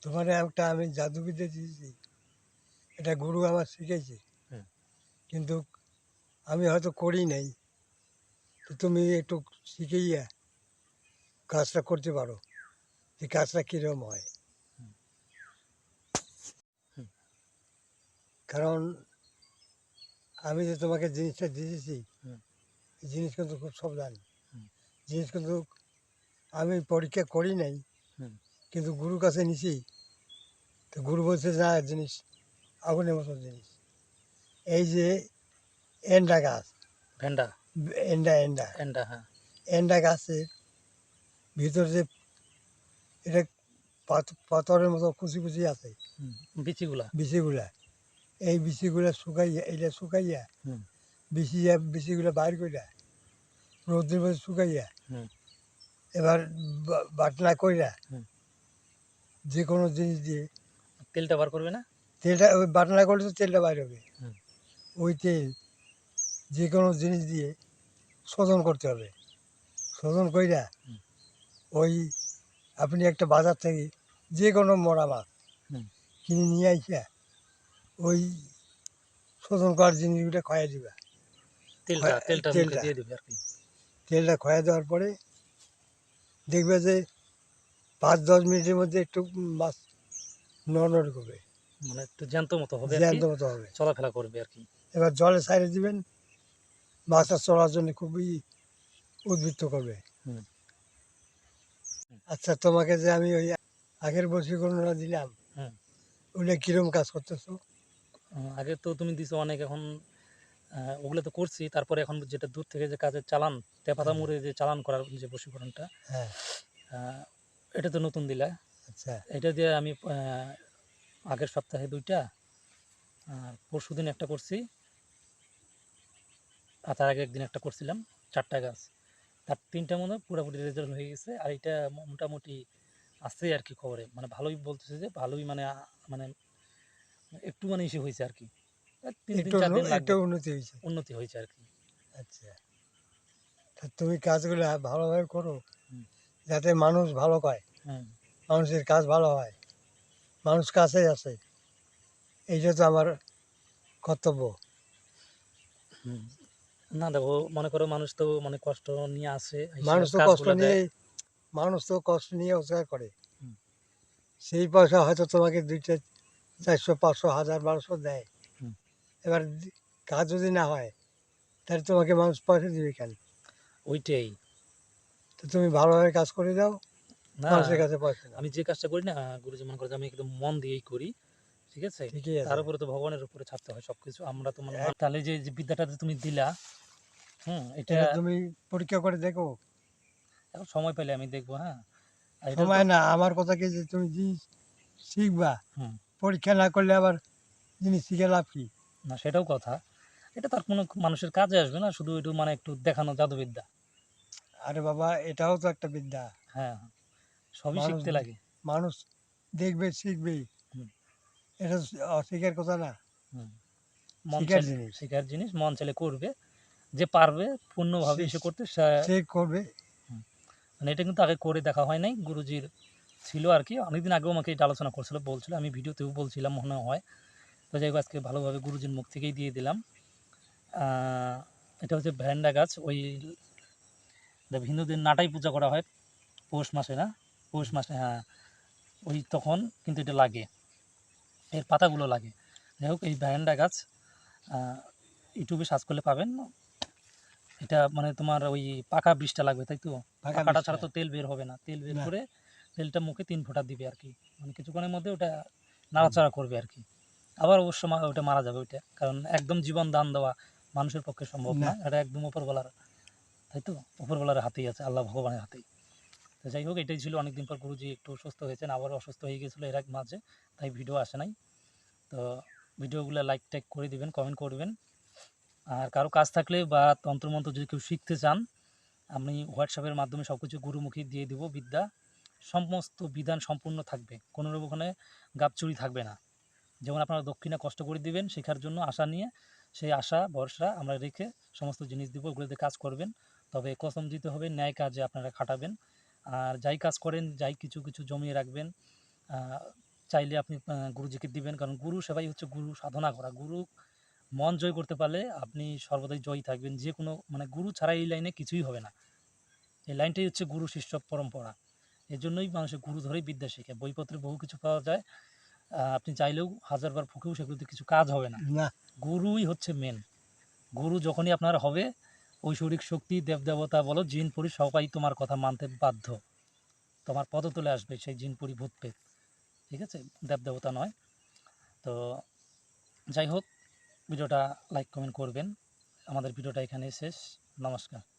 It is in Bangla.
তোমার একটা আমি জাদুবিদ্যা দিয়েছি, এটা গুরু আমার শিখেছে, হুম। কিন্তু আমি হয়তো করি নাই। তো তুমি একটু শিখিয়ে কাজটা করতে পারো, যে কাজটা কীরকম হয়। হুম। হুম। কারণ আমি যে তোমাকে জিনিসটা দিয়েছি, হুম। এই জিনিস কিন্তু খুব সাবধান হুম। জিনিস, কিন্তু আমি পরীক্ষা করি নাই, হুম। কিন্তু গুরুর কাছে নিছি। তো গুরু বলছে না, জিনিস আগুনের মতো জিনিস। এই যে এন্ডা গাছ, ভেন্ডা। এন্ডা এন্ডা এন্ডা, হ্যাঁ। এন্ডা গাছের ভিতর যে এটা পাথরের মতো কুচি কুচি আছে, হুম। বিচিগুলা। বিচিগুলা, এই বিচিগুলা শুকাইয়া, এটা শুকাইয়া হুম। বিচিগুলা বাইর কইরা রোদ্রের মধ্যে শুকাইয়া হুম। এবার বাটনা কইরা হুম। যে কোনো জিনিস দিয়ে তেলটা বার করবে না? তেলটা, ওই বাটনা করলে তো তেলটা বাইর হবে। হুম। ওই তেল যে কোনো জিনিস দিয়ে শোধন করতে হবে। শোধন কইরা হুম। ওই আপনি একটা বাজার থেকে যে কোনো মরা মাছ হুম। কিনে নিয়ে আইসা ওই শোধন করার জিনিসগুলো খয়া দিবা। তেলটার মুখে তেলটা দিয়ে দিবে আর কি। তেলটা খয়া দেওয়ার পরে দেখবে যে 5-10 মিনিটের মধ্যে একটু মাছ নড়নড় করবে, মানে একটু জ্যান্ত মতো হবে আর কি, জ্যান্ত মতো হবে। চলাফেরা করবে আর কি। এবার জলে ছাইড়ে দিবেন, মাছটা চলার জন্য খুবই উদ্বুদ্ধ করবে। হুম। আচ্ছা, তোমাকে যে আমি ওই আগের বশীকরণটা দিলাম, হুম। ওটা কিরম কাজ করতেছো? আগে তো তুমি দিছো অনেক, এখন ওগুলো তো করছি, তারপরে এখন যেটা দূর থেকে যে কাজের চালান, তেপাতা আচ্ছা, মুড়ে যে চালান করার যে বশীকরণটা, হ্যাঁ, এটা তো নতুন দিলা। আচ্ছা, এটা দিয়ে আমি আগের সপ্তাহে 2টা, আর পরশুদিন একটা করছি, আর তার আগে একদিন একটা করছিলাম। 4টা গাছ, তার 3টার মধ্যে পুরোপুরি রেজাল্ট হয়ে গেছে। আর এটা মোটামুটি আছে আর কি খবরে, মানে ভালোই বলতেছে, যে ভালোই মানে মানে একটু মানে ইসে হয়েছে আর কি। 3 দিন 4 দিন একটু লাগবে, উন্নতি হয়েছে। উন্নতি হয়েছে আর কি। আচ্ছা, তা তুমি কাজগুলো ভালোভাবে করো, হুম। যাতে মানুষ ভালো পায়, হুম। মানুষের কাজ ভালো হয়, মানুষ কাছেই আছে, এইটা তো আমার কর্তব্য। হুম। না দেখো, মনে করো মানুষ তো মানে কষ্ট নিয়ে আসে, এসে মানুষ তো কষ্ট কাজগুলো দেয়। নিয়ে মানুষ তো কষ্ট নিয়ে রোজগার করে, হুম। সেই পয়সা হয়তো তোমাকে 2টা 400 500 1000 1200 দেয়। হুম। এবার কাজ যদি না হয়, তাহলে তোমাকে মানুষ পয়সা দিবে কেন? ওইটাই। তো তুমি ভালোভাবে কাজ করে দাও, না, মানুষের কাছে পয়সা নাও। আমি যে কাজটা করি না, গুরুজি মনে করে যে আমি একদম মন দিয়েই করি, ঠিক আছে। ঠিকই তার আছে। উপরে তো ভগবানের উপরে ছাড়তে হয় সবকিছু, আমরা তো মানে তাহলে যে বিদ্যাটা যে তুমি দিলা, এটা এটা তুমি পরীক্ষা করে দেখো। এখন সময় পেলে আমি দেখবো, হ্যাঁ। আর এটা তো সময় না, আমার কথা কি, যে তুমি জিনিস শিখবা, হুম, পরীক্ষা না করলে আবার জিনিস শিখে লাভ কি? না সেটাও কথা। এটা তার কোনো মানুষের কাজে আসবে না, শুধু একটু মানে একটু দেখানো জাদুবিদ্যা। আরে বাবা, এটাও তো একটা বিদ্যা। হ্যাঁ, হ্যাঁ, সবই মানুষ শিখতে লাগে। মানুষ দেখবে, শিখবেই। হুম। এটা অশিখার কথা না, হুম। মন শিখার চাইলে জিনিস। শেখার জিনিস, মন চাইলে করবে, যে পারবে পূর্ণভাবে সে এসে করতে সে করবে। হুম, মানে এটা কিন্তু আগে করে দেখা হয় নাই, গুরুজির ছিল আর কি। অনেকদিন আগেও আমাকে এটা আলোচনা করছিল, বলছিল, আমি ভিডিওতেও বলছিলাম মনে হয়। তো যাই হোক, আজকে ভালোভাবে গুরুজির মুখ থেকেই দিয়ে দিলাম। এটা হচ্ছে ভ্যান্ডা গাছ। ওই হিন্দুদের নাটাই পূজা করা হয় পৌষ মাসে, না পৌষ মাসে, হ্যাঁ। ওই তখন কিন্তু এটা লাগে, এর পাতাগুলো লাগে। যাই হোক, এই ভ্যান্ডা গাছ ইউটিউবে সার্চ করলে পাবেন। এটা মানে তোমার ওই পাকা বীজটা লাগবে, তাই তো। ফাঁকা পাকাটা বিষটা ছাড়া তো তেল বের হবে না, তেল বের না। করে তেলটা মুখে 3 ফোঁটা দিবে আর কি। মানে কিছুক্ষণের মধ্যে ওটা হুম, নাড়াচাড়া করবে আর কি। আবার অবশ্য ওটা মারা যাবে ওইটা, কারণ একদম জীবন দান দেওয়া মানুষের পক্ষে সম্ভব না। না, এটা একদম উপরবেলার, তাই তো, উপরবেলার হাতেই আছে, আল্লাহ ভগবানের হাতেই। তো যাই হোক, এটাই ছিল। অনেকদিন পর গুরুজি একটু সুস্থ হয়েছেন, আবার অসুস্থ হয়ে গেছিলো এর এক মাঝে, তাই ভিডিও আসে নাই। তো ভিডিওগুলো লাইক টাইক করে দিবেন, কমেন্ট করবেন। আর কারো কাজ থাকলে বা তন্ত্রমন্ত্র যদি কেউ শিখতে চান, আমি হোয়াটসঅ্যাপের মাধ্যমে সব কিছু গুরুমুখী দিয়ে দিব বিদ্যা। সমস্ত বিধান সম্পূর্ণ থাকবে, কোনোরকম ওখানে গাপচুরি থাকবে না। যেমন আপনারা দক্ষিণা কষ্ট করে দিবেন শেখার জন্য আশা নিয়ে, সেই আশা ভরসা আমরা রেখে সমস্ত জিনিস দিব, ওগুলোতে কাজ করবেন। তবে কসম দিতে হবে, ন্যায় কাজে আপনারা খাটাবেন। আর যাই কাজ করেন, যাই কিছু কিছু জমিয়ে রাখবেন। চাইলে আপনি গুরুজিকে দিবেন, কারণ গুরু সেবাই হচ্ছে গুরু সাধনা করা। গুরু মন জয় করতে পারলে আপনি সর্বদাই জয়ী থাকবেন। যে কোনো মানে গুরু ছাড়া এই লাইনে কিছুই হবে না। এই লাইনটাই হচ্ছে গুরু শিষ্য পরম্পরা। এজন্যই মানুষের গুরু ধরেই বিদ্যা শেখে। বইপত্রে বহু কিছু পাওয়া যায়। আপনি চাইলেও হাজারবার ফুঁকেও সেগুলোতে কিছু কাজ হবে না। না গুরুই হচ্ছে মেন। গুরু যখনই আপনার হবে, ঐশ্বরিক শক্তি, দেবদেবতা বলো, জিন পরি সবাই তোমার কথা মানতে বাধ্য। তোমার পদতলে আসবে সেই জিন পরি ভূত প্রেত। ঠিক আছে? দেবদেবতা নয়। তো যাই হোক, ভিডিওটা লাইক কমেন্ট করবেন। আমাদের ভিডিওটা এখানেই শেষ। নমস্কার।